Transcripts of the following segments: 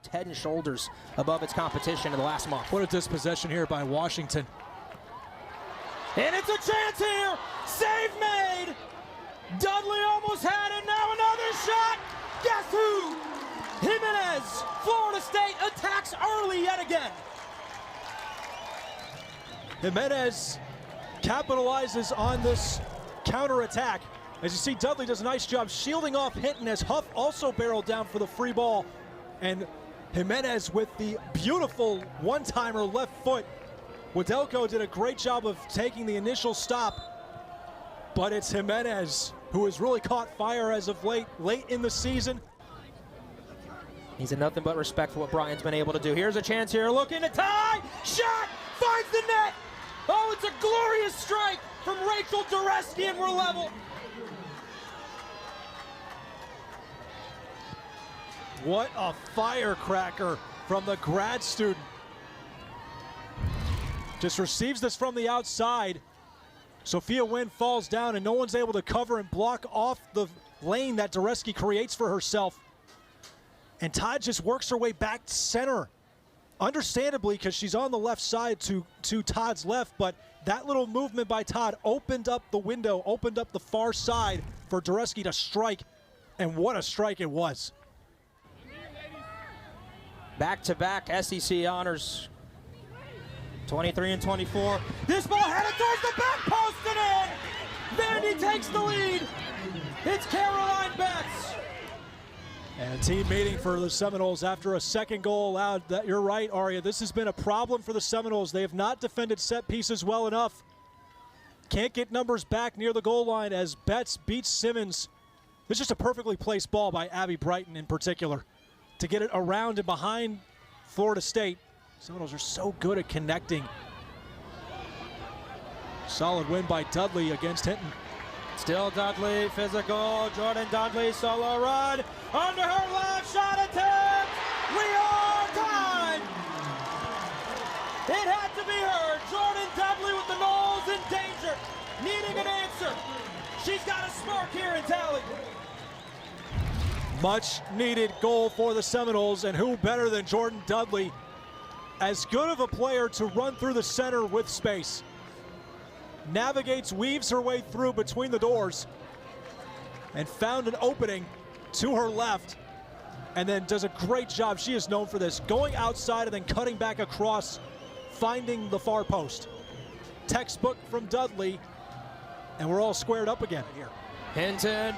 dropped head and shoulders above its competition in the last month. What a dispossession here by Washington. And it's a chance here. Save made. Dudley almost had it. Now another shot. Guess who? Jimenez. Florida State attacks early yet again. Jimenez capitalizes on this counterattack. As you see, Dudley does a nice job shielding off Hinton as Huff also barreled down for the free ball. And Jimenez with the beautiful one-timer left foot. Widelko did a great job of taking the initial stop, but it's Jimenez who has really caught fire as of late in the season. He's in nothing but respect for what Brian's been able to do. Here's a chance here, looking to tie, shot, finds the net. Oh, it's a glorious strike from Rachel Dureski, and we're level. What a firecracker from the grad student. Just receives this from the outside. Sophia Wynn falls down and no one's able to cover and block off the lane that Dureski creates for herself. And Todd just works her way back to center. Understandably, because she's on the left side to Todd's left, but that little movement by Todd opened up the window, opened up the far side for Dureski to strike, and what a strike it was. Back-to-back SEC honors, 23 and 24. This ball headed towards the back post and in! Vandy takes the lead. It's Caroline Betts. And a team meeting for the Seminoles after a second goal allowed. You're right, Aria. This has been a problem for the Seminoles. They have not defended set pieces well enough. Can't get numbers back near the goal line as Betts beats Simmons. It's just a perfectly placed ball by Abby Brighton in particular to get it around and behind Florida State. Seminoles are so good at connecting. Solid win by Dudley against Hinton. Still Dudley, physical, Jordan Dudley, solo run, under her left, shot attempt, we are tied! It had to be her, Jordan Dudley with the Noles in danger, needing an answer. She's got a spark here in tally. Much needed goal for the Seminoles, and who better than Jordan Dudley? As good of a player to run through the center with space. Navigates, weaves her way through between the doors and found an opening to her left, and then does a great job. She is known for this, going outside and then cutting back across, finding the far post. Textbook from Dudley, and we're all squared up again here. Hinton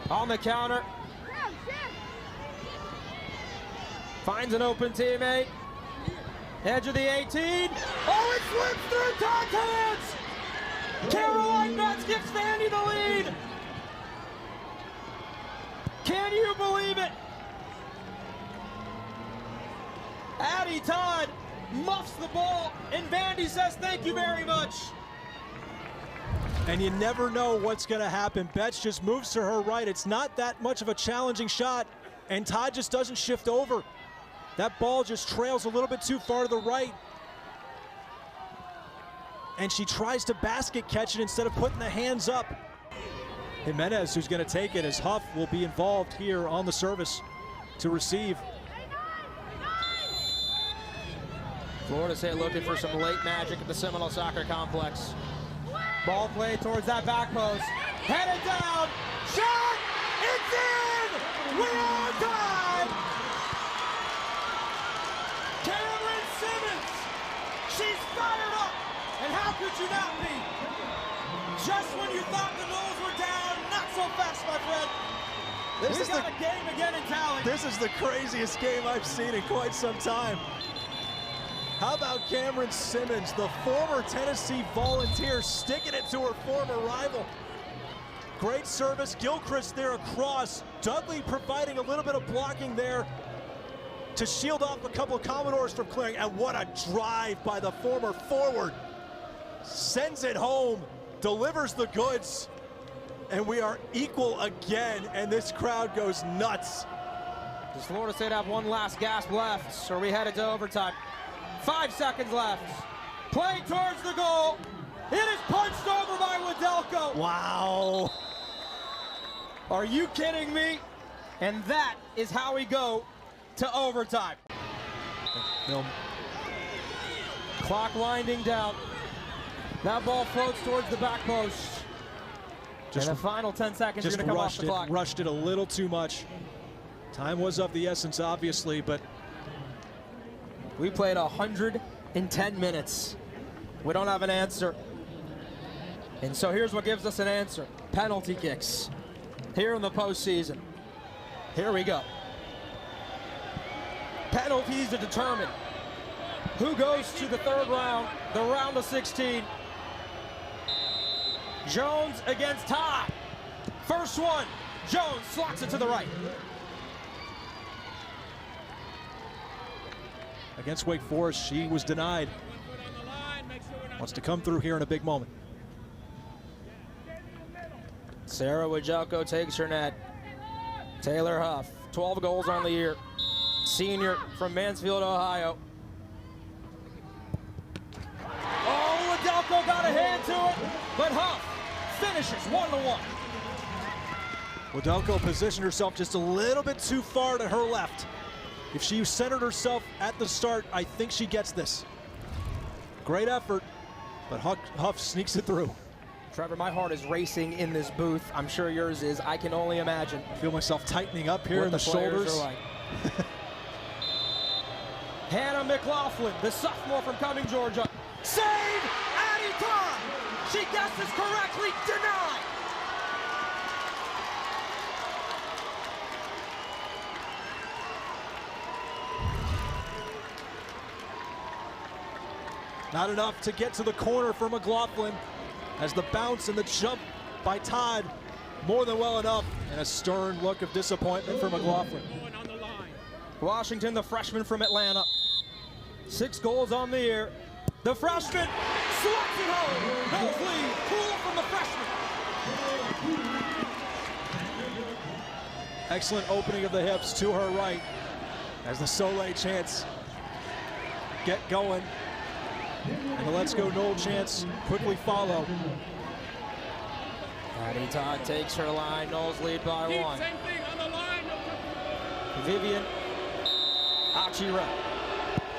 on the counter. Finds an open teammate. Edge of the 18. Oh, it slips through Todd's hands! Caroline Betts gives Vandy the lead. Can you believe it? Addie Todd muffs the ball, and Vandy says thank you very much. And you never know what's going to happen. Betts just moves to her right. It's not that much of a challenging shot, and Todd just doesn't shift over. That ball just trails a little bit too far to the right. And she tries to basket catch it instead of putting the hands up. Jimenez, who's going to take it, as Huff will be involved here on the service to receive. Florida State looking for some late magic at the Seminole Soccer Complex. Ball played towards that back post. Headed down. Shot! It's in! We are tied! Cameron Simmons! She's fired up! And how could you not be? Just when you thought the Noles were down, not so fast, my friend. We've got a game again in tally. This is the craziest game I've seen in quite some time. How about Cameron Simmons, the former Tennessee Volunteer, sticking it to her former rival. Great service, Gilchrist there across. Dudley providing a little bit of blocking there to shield off a couple of Commodores from clearing. And what a drive by the former forward. Sends it home, delivers the goods, and we are equal again, and this crowd goes nuts. Does Florida State have one last gasp left, or are we headed to overtime? 5 seconds left. Play towards the goal. It is punched over by Widelko. Wow. Are you kidding me? And that is how we go to overtime. Clock winding down. That ball floats towards the back post. And the final 10 seconds are going to come off the clock. Rushed it a little too much. Time was of the essence, obviously, but we played 110 minutes. We don't have an answer. And so here's what gives us an answer. Penalty kicks here in the postseason. Here we go. Penalties to determine who goes to the third round, the round of 16. Jones against Todd. First one, Jones slots it to the right. Against Wake Forest, she was denied. Wants to come through here in a big moment. Sarah Wajelko takes her net. Taylor Huff, 12 goals on the year. Senior from Mansfield, Ohio. Oh, Wajelko got a hand to it, but Huff finishes 1-1. Wajelko positioned herself just a little bit too far to her left. If she centered herself at the start, I think she gets this. Great effort, but Huff sneaks it through. Trevor, my heart is racing in this booth. I'm sure yours is. I can only imagine. I feel myself tightening up here in the shoulders. Like. Hannah McLaughlin, the sophomore from Cumming, Georgia. Save! Addie Todd! She guesses correctly, denied! Not enough to get to the corner for McLaughlin, as the bounce and the jump by Todd more than well enough, and a stern look of disappointment for McLaughlin. Washington, the freshman from Atlanta. 6 goals on the year. The freshman slots it home. No lead. Cool from the freshman. Excellent opening of the hips to her right as the Soleil chants get going. And the Let's Go Noel chants quickly follow. Addie Todd takes her line. Knowles lead by 1. Same thing on the line. Vivian Achira,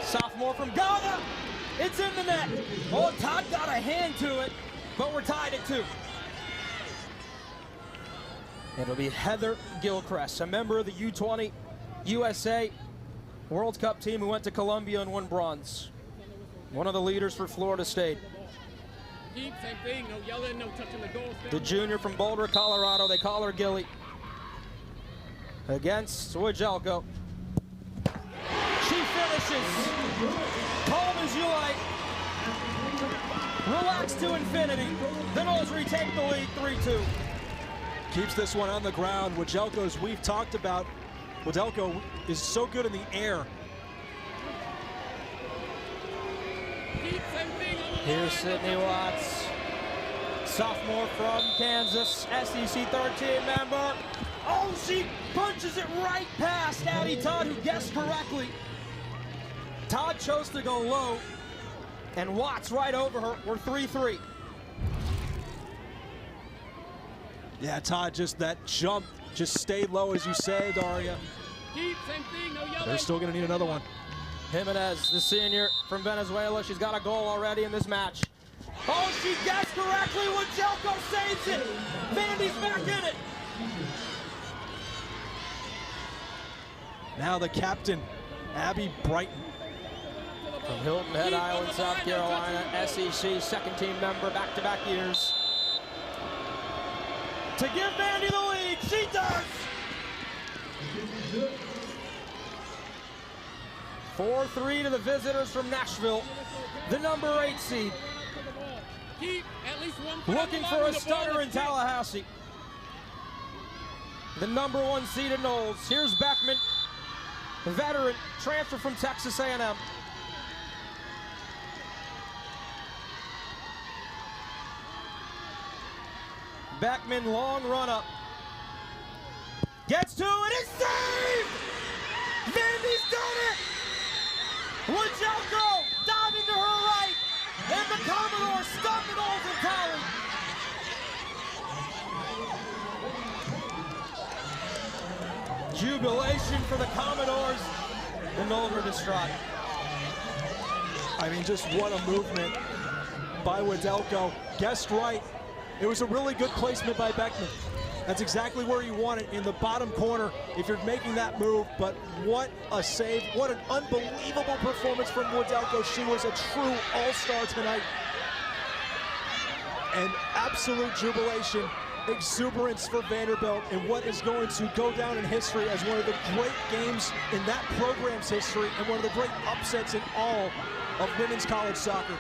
sophomore from Ghana. It's in the net. Oh, Todd got a hand to it, but we're tied at 2. It'll be Heather Gilchrist, a member of the U20 USA World Cup team who went to Columbia and won bronze. One of the leaders for Florida State. Same thing, no yelling, no touching the goal. The junior from Boulder, Colorado, they call her Gilly. Against Wajelko. She finishes. Calm as you like. Relax to infinity. The Knowles retake the lead, 3-2. Keeps this one on the ground. Wajelko, as we've talked about, Wajelko is so good in the air. Here's Sydney Watts, sophomore from Kansas, SEC 13 member. Oh, she punches it right past Addie Todd, who guessed correctly. Todd chose to go low, and Watts right over her. We're 3-3. Yeah, Todd, just that jump, just stayed low, as you say, Daria. Same thing, no yelling. They're still going to need another one. Jimenez, the senior from Venezuela. She's got a goal already in this match. Oh, she guessed correctly. Wajelko saves it. Vandy's back in it. Now the captain, Abby Brighton. From Hilton Head Island, South Carolina, SEC second-team member, back-to-back years. To give Vandy the lead, she does. 4-3 to the visitors from Nashville, the number 8 seed. Looking for a stunner in Tallahassee. The number 1 seed at Knowles. Here's Beckman, the veteran, transfer from Texas A&M. Beckman, long run up. Gets to it, it's saved! Vandy's done it! Wajelko diving to her right, and the Commodores stop it all for tally. Jubilation for the Commodores The Mulder distraught. I mean, just what a movement by Wedelko. Guessed right. It was a really good placement by Beckman. That's exactly where you want it, in the bottom corner if you're making that move. But what a save. What an unbelievable performance from Wedelko. She was a true all-star tonight. And absolute jubilation, exuberance for Vanderbilt in what is going to go down in history as one of the great games in that program's history and one of the great upsets in all of women's college soccer.